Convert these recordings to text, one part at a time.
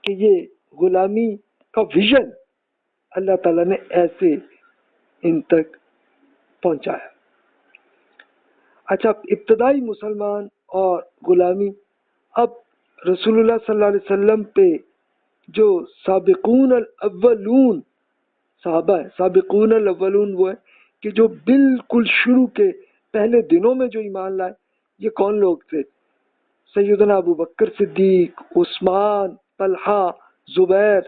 کہ یہ غلامی کا ویژن اللہ تعالیٰ نے ایسے ان تک پہنچایا۔ اچھا، ابتدائی مسلمان اور غلامی، اب رسول اللہ صلی اللہ علیہ وسلم پہ جو سابقون الاولون صحابہ ہیں، سابقون الاولون وہ ہیں کہ جو بالکل شروع کے پہلے دنوں میں جو ایمان لائے، یہ کون لوگ تھے؟ سیدنا ابو بکر صدیق، عثمان، طلحہ، زبیر،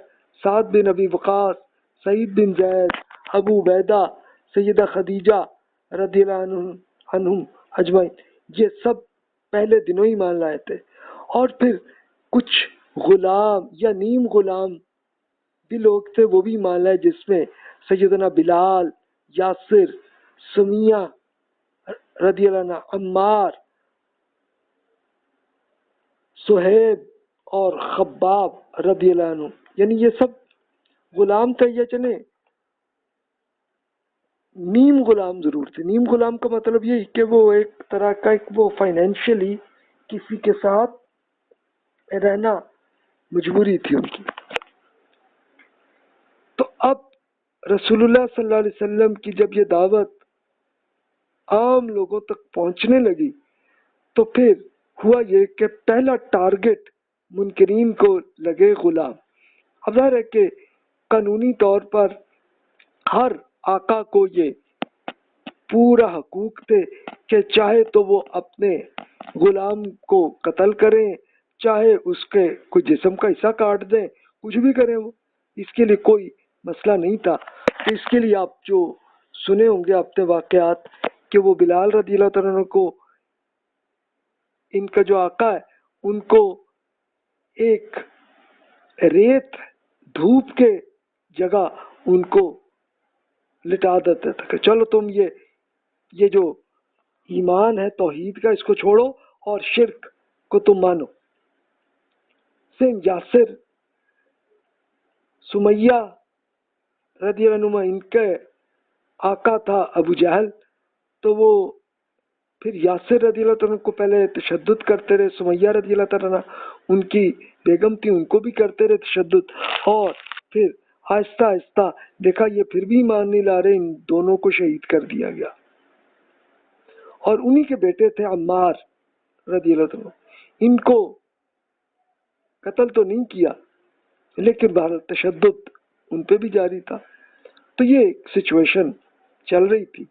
سعد بن ابی وقاص، سعید بن زید، ابو عبیدہ، سیدہ خدیجہ رضی اللہ عنہم اجمعین، یہ سب پہلے دنوں ہی مان لائے تھے۔ اور پھر کچھ غلام یا نیم غلام بھی لوگ تھے، وہ بھی مان لائے، جس میں سیدنا بلال، یاسر، سمیہ رضی اللہ عنہ، عمار، سہیب اور خباب رضی اللہ عنہ، یعنی یہ سب غلام تھے یا چلے نیم غلام ضرور تھے۔ نیم غلام کا مطلب یہ کہ وہ ایک طرح کا وہ فائنینشلی کسی کے ساتھ رہنا مجبوری تھی ان کی۔ تو اب رسول اللہ صلی اللہ علیہ وسلم کی جب یہ دعوت عام لوگوں تک پہنچنے لگی تو پھر ہوا یہ کہ پہلا ٹارگٹ منکرین کو لگے غلام۔ اب ظاہر ہے کہ قانونی طور پر ہر آقا کو یہ پورا حقوق تھے کہ چاہے تو وہ اپنے غلام کو قتل کریں، چاہے اس کے کوئی جسم کا حصہ کاٹ دیں، کچھ بھی کریں، وہ اس کے لیے کوئی مسئلہ نہیں تھا۔ تو اس کے لیے آپ جو سنے ہوں گے اپنے واقعات کہ وہ بلال رضی اللہ تعالیٰ عنہ کو، ان کا جو آقا ہے، ان کو ایک ریت دھوپ کے جگہ ان کو لٹا دیتا تھا کہ چلو تم یہ جو ایمان ہے توحید کا، اس کو چھوڑو اور شرک کو تم مانو۔ سین یاسر، سمیہ رضی اللہ عنہ، ان کے آقا تھا ابو جہل، تو وہ پھر یاسر رضی اللہ تعالیٰ کو پہلے تشدد کرتے رہے، سمیہ رضی اللہ تعالیٰ ان کی بیگم تھی، ان کو بھی کرتے رہے تشدد، اور پھر آہستہ آہستہ دیکھا یہ پھر بھی ایمان نہیں لا رہے، ان دونوں کو شہید کر دیا گیا۔ اور انہی کے بیٹے تھے عمار رضی اللہ عنہ، ان کو قتل تو نہیں کیا لیکن بہرحال تشدد ان پہ بھی جاری تھا۔ تو یہ سچویشن چل رہی تھی۔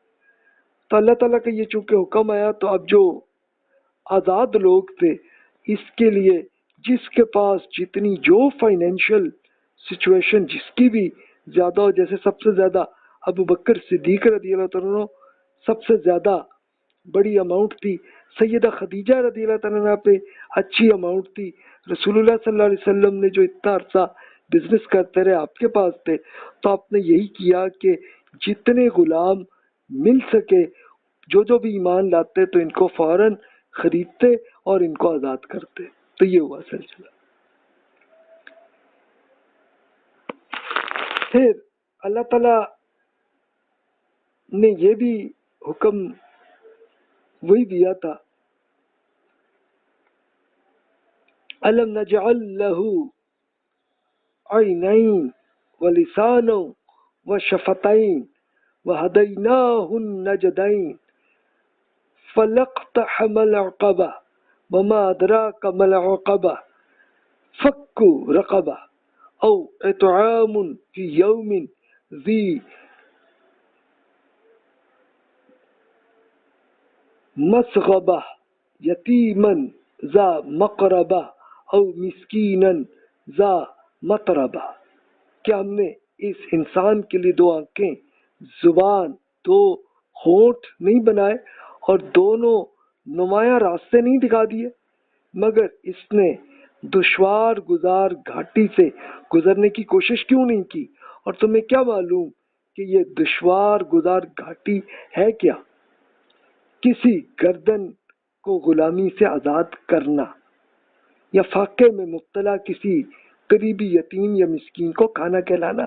تو اللہ تعالیٰ کا یہ چونکہ حکم آیا، تو اب جو آزاد لوگ تھے، اس کے لیے جس کے پاس جتنی جو فائنینشیل سچویشن جس کی بھی زیادہ ہو، جیسے سب سے زیادہ ابو بکر صدیق رضی اللہ عنہ سب سے زیادہ بڑی اماؤنٹ تھی، سیدہ خدیجہ رضی اللہ عنہ پہ اچھی اماؤنٹ تھی، رسول اللہ صلی اللہ علیہ وسلم نے جو اتنا عرصہ بزنس کرتے رہے آپ کے پاس تھے، تو آپ نے یہی کیا کہ جتنے غلام مل سکے، جو بھی ایمان لاتے تو ان کو فوراً خریدتے اور ان کو آزاد کرتے۔ تو یہ ہوا سلسلہ۔ پھر اللہ تعالیٰ نے یہ بھی حکم وہی دیا تھا، أَلَمْ نَجْعَلْ لَهُ عَيْنَيْنِ وَلِسَانًا وَشَفَتَيْنِ وَهَدَيْنَاهُ النَّجْدَيْنِ فَلَاقْتَحَمَ الْعَقَبَةَ وَمَا أَدْرَاكَ مَا الْعَقَبَةُ فَكُّ رَقَبَةٍ أَوْ إِطْعَامٌ فِي يَوْمٍ ذِي مسغبہ یتیمن ذا مقربہ او مسکینن ذا متربہ، کیا ہم نے اس انسان کے لیے دو آنکھیں، زبان، دو ہونٹ نہیں بنائے اور دونوں نمایاں راستے نہیں دکھا دیے، مگر اس نے دشوار گزار گھاٹی سے گزرنے کی کوشش کیوں نہیں کی؟ اور تمہیں کیا معلوم کہ یہ دشوار گزار گھاٹی ہے کیا؟ کسی گردن کو غلامی سے آزاد کرنا، یا فاقے میں مبتلا کسی قریبی یتیم یا مسکین کو کھانا کھلانا،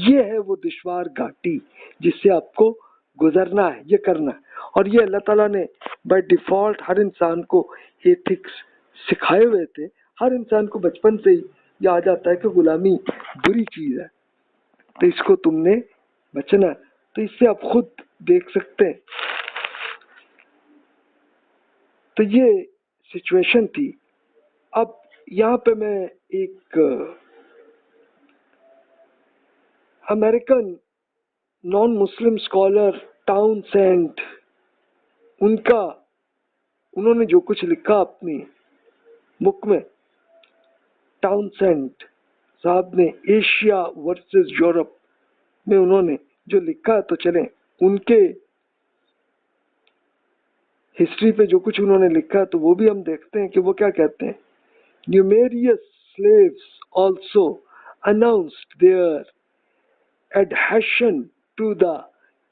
یہ ہے وہ دشوار گھاٹی جس سے آپ کو گزرنا ہے، یہ کرنا ہے۔ اور یہ اللہ تعالیٰ نے بائی ڈیفالٹ ہر انسان کو ایتھکس سکھائے ہوئے تھے، ہر انسان کو بچپن سے ہی یہ آ جاتا ہے کہ غلامی بری چیز ہے، تو اس کو تم نے بچنا ہے۔ تو اس سے آپ خود دیکھ سکتے ہیں۔ تو یہ سچویشن تھی۔ اب یہاں پہ میں ایک امریکن نان مسلم اسکالر ٹاؤن سینٹ، انہوں نے جو کچھ لکھا اپنی بک میں، ٹاؤن سینٹ صاحب نے ایشیا ورسز یورپ میں انہوں نے جو لکھا ہے، تو چلیں ان کے ہسٹری پہ جو کچھ انہوں نے لکھا ہے تو وہ بھی ہم دیکھتے ہیں کہ وہ کیا کہتے ہیں۔ Numerous slaves also announced their adhesion to the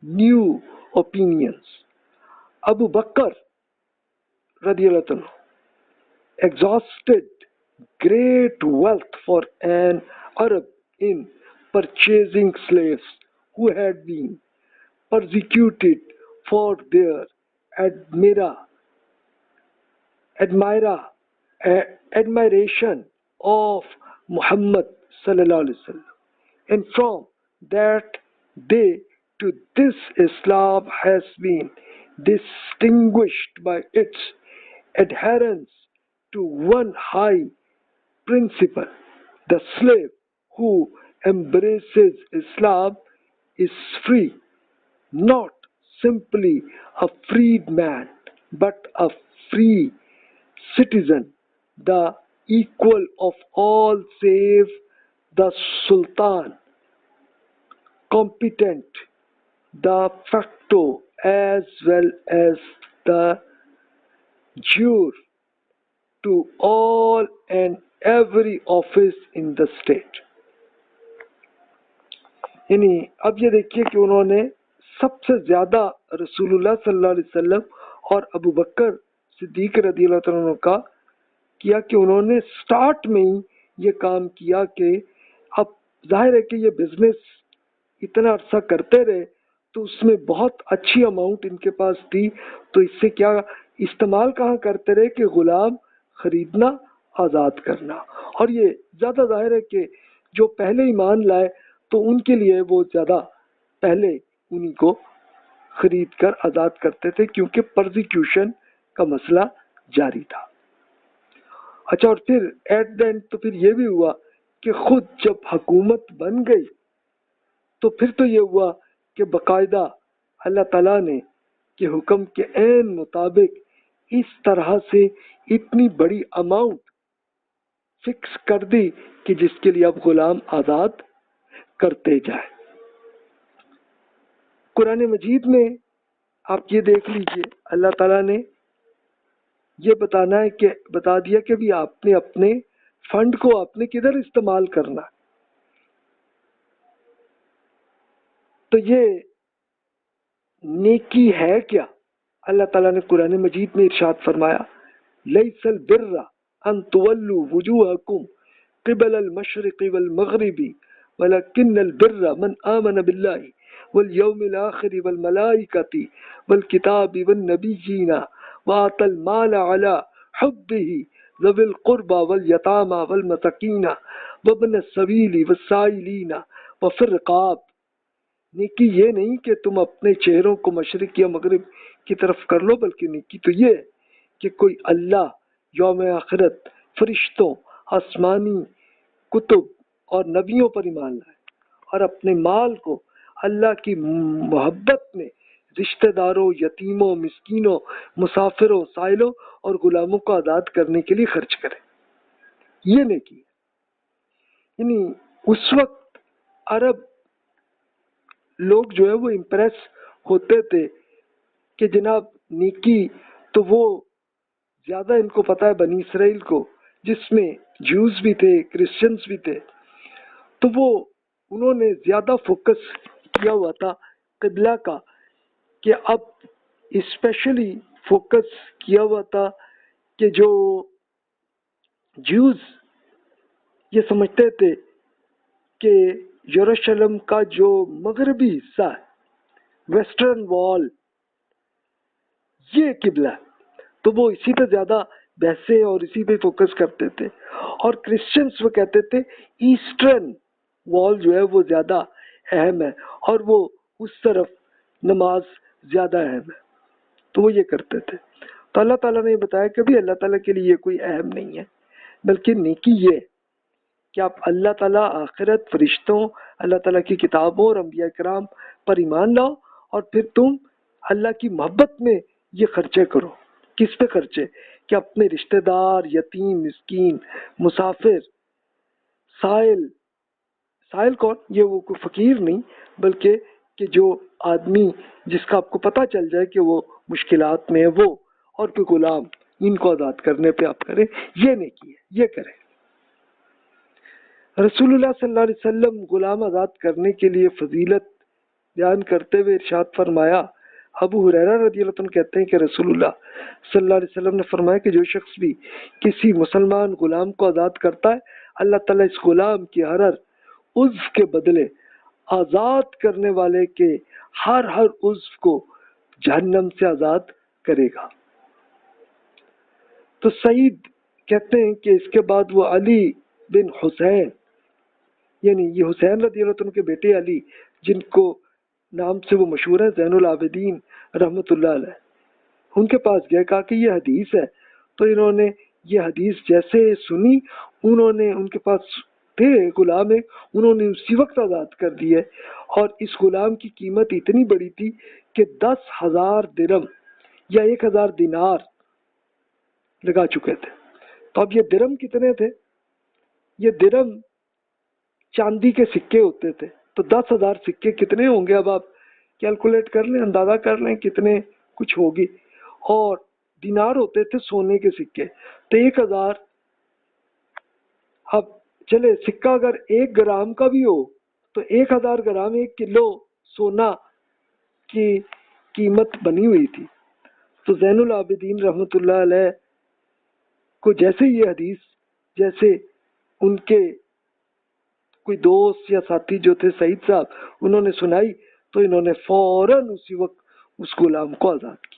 new opinions. Abu Bakr رضی اللہ عنہ exhausted great wealth for an Arab in purchasing slaves who had been persecuted for their admiration of Muhammad sallallahu alaihi wasallam, and from that day to this Islam has been distinguished by its adherence to one high principle: the slave who embraces Islam is free, not simply a freed man, but a free citizen, the equal of all save the Sultan, competent de facto as well as the jure to all and every office in the state. یعنی اب یہ دیکھیے کہ انہوں نے سب سے زیادہ رسول اللہ صلی اللہ علیہ وسلم اور ابو بکر صدیق رضی اللہ عنہ کا کیا کہ انہوں نے سٹارٹ میں ہی یہ کام کیا کہ اب ظاہر ہے کہ یہ بزنس اتنا عرصہ کرتے رہے تو اس میں بہت اچھی اماؤنٹ ان کے پاس تھی، تو اس سے کیا استعمال کہاں کرتے رہے کہ غلام خریدنا، آزاد کرنا۔ اور یہ زیادہ ظاہر ہے کہ جو پہلے ایمان لائے تو ان کے لیے وہ زیادہ پہلے انہی کو خرید کر آزاد کرتے تھے، کیونکہ پرزیکیوشن کا مسئلہ جاری تھا۔ اچھا، اور پھر ایٹ دا اینڈ تو پھر یہ بھی ہوا کہ خود جب حکومت بن گئی تو پھر تو یہ ہوا کہ باقاعدہ اللہ تعالیٰ نے کہ حکم کے عین مطابق اس طرح سے اتنی بڑی اماؤنٹ فکس کر دی کہ جس کے لیے اب غلام آزاد کرتے جائے۔ قرآن مجید میں آپ یہ دیکھ لیجئے، اللہ تعالیٰ نے یہ بتا دیا کہ بھی آپ نے اپنے فنڈ کو آپ نے کدھر استعمال کرنا۔ تو یہ نیکی ہے کیا؟ اللہ تعالیٰ نے قرآن مجید میں ارشاد فرمایا، لیس البر ان تولوا وجوہکم قبل المشرق والمغرب ولکن البر من آمن باللہ والیوم الآخر والملائکۃ والکتاب والنبیین وآتى المال على حبه ذوي القربى واليتامى والمساکین وابن السبیل والسائلین وفي الرقاب۔ نیکی یہ نہیں کہ تم اپنے چہروں کو مشرق یا مغرب کی طرف کر لو، بلکہ نیکی تو یہ ہے کہ کوئی اللہ، یوم آخرت، فرشتوں، آسمانی کتب اور نبیوں پر ایمان لائے اور اپنے مال کو اللہ کی محبت میں رشتہ داروں، یتیموں، مسکینوں، مسافروں، سائلوں اور غلاموں کو آزاد کرنے کے لیے خرچ کرے۔ یہ نیکی ہے۔ یعنی اس وقت عرب لوگ جو ہے وہ امپریس ہوتے تھے کہ جناب نیکی تو وہ زیادہ ان کو پتہ ہے بنی اسرائیل کو، جس میں جیوز بھی تھے، کرسچنز بھی تھے، تو وہ انہوں نے زیادہ فوکس کیا ہوا تھا قبلہ کا، کہ اب اسپیشلی فوکس کیا ہوا تھا کہ جو جیوز یہ سمجھتے تھے کہ یروشلم کا جو مغربی حصہ ہے، ویسٹرن وال، یہ قبلہ ہے، تو وہ اسی پہ زیادہ بحثیں اور اسی پہ فوکس کرتے تھے. اور کرسچنس وہ کہتے تھے ایسٹرن وال جو ہے وہ زیادہ اہم ہے اور وہ اس طرف نماز زیادہ اہم ہے، تو وہ یہ کرتے تھے. تو اللہ تعالیٰ نے یہ بتایا کہ بھی اللہ تعالیٰ کے لیے یہ کوئی اہم نہیں ہے، بلکہ نیکی یہ ہے کہ آپ اللہ تعالیٰ، آخرت، فرشتوں، اللہ تعالیٰ کی کتابوں اور انبیاء کرام پر ایمان لاؤ، اور پھر تم اللہ کی محبت میں یہ خرچے کرو. کس پہ خرچے؟ کہ اپنے رشتہ دار، یتیم، مسکین، مسافر، سائل. سائل کون؟ یہ وہ کوئی فقیر نہیں، بلکہ کہ جو آدمی جس کا آپ کو پتہ چل جائے کہ وہ مشکلات میں ہے، وہ، اور کوئی غلام، ان کو آزاد کرنے پہ آپ کریں. یہ نیکی ہے، یہ کریں. رسول اللہ صلی اللہ علیہ وسلم غلام آزاد کرنے کے لیے فضیلت بیان کرتے ہوئے ارشاد فرمایا. ابو ہریرہ رضی اللہ عنہ کہتے ہیں کہ رسول اللہ صلی اللہ علیہ وسلم نے فرمایا کہ جو شخص بھی کسی مسلمان غلام کو آزاد کرتا ہے، اللہ تعالیٰ اس غلام کی ہر عضو کے بدلے آزاد کرنے والے کے ہر عضو کو جہنم سے آزاد کرے گا. تو سعید کہتے ہیں کہ اس کے بعد وہ علی بن حسین، یعنی یہ حسین رضی اللہ عنہ کے بیٹے علی، جن کو نام سے وہ مشہور ہے زین العابدین رحمۃ اللہ علیہ، ان کے پاس گئے، کہا کہ یہ حدیث ہے. تو انہوں نے یہ حدیث جیسے سنی، انہوں نے، ان کے پاس تھے غلام ایک، انہوں نے اسی وقت آزاد کر دیے. اور اس غلام کی قیمت اتنی بڑی تھی کہ 10,000 درم یا 1,000 دینار لگا چکے تھے. تو اب یہ درم کتنے تھے؟ یہ درم چاندی کے سکے ہوتے تھے، تو 10,000 سکے کتنے ہوں گے؟ اب آپ کیلکولیٹ کر لیں، اندازہ کر لیں کتنے کچھ ہوگی. اور دینار ہوتے تھے سونے کے سکے، تو 1,000. اب چلے سکہ اگر 1 گرام کا بھی ہو تو 1,000 گرام 1 کلو سونا کی قیمت بنی ہوئی تھی. تو زین العابدین رحمۃ اللہ علیہ کو جیسے یہ حدیث، جیسے ان کے کوئی دوست یا ساتھی جو تھے سعید صاحب، انہوں نے سنائی، تو انہوں نے فوراً اسی وقت اس غلام کو آزاد کیا.